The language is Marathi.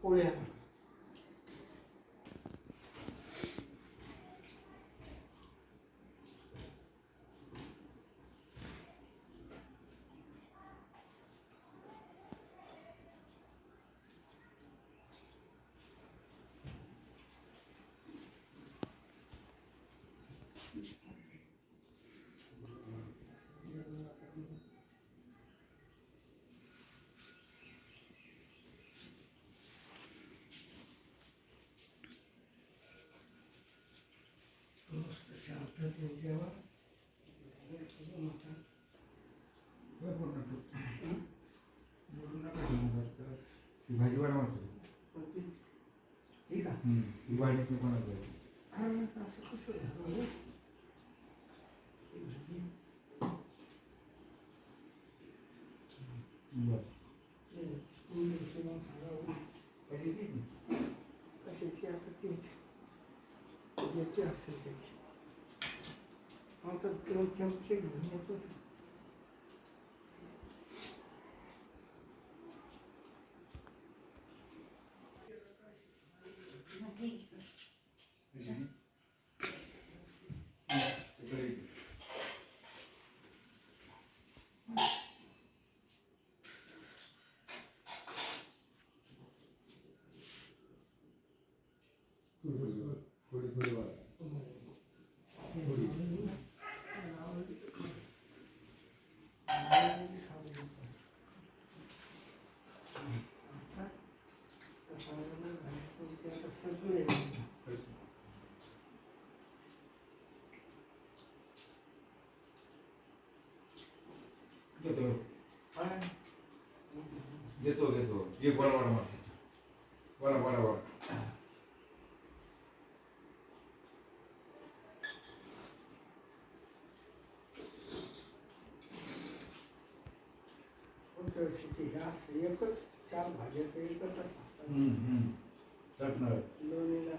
पोळ्या भाजीवाडा म्हणतो ठीक आहे. दिवाळीत मी कोणाचं असं कसं झालं कशाची आता ती याची असेल त्याची आता 2 चमचे घेऊन येतो. थोडी थोडी वाढ सगळे घेतो घेतो एक बडा बडा मारतो बडा बडा बडा एकच 4 भाज्याचं एकच चटणार लोणीला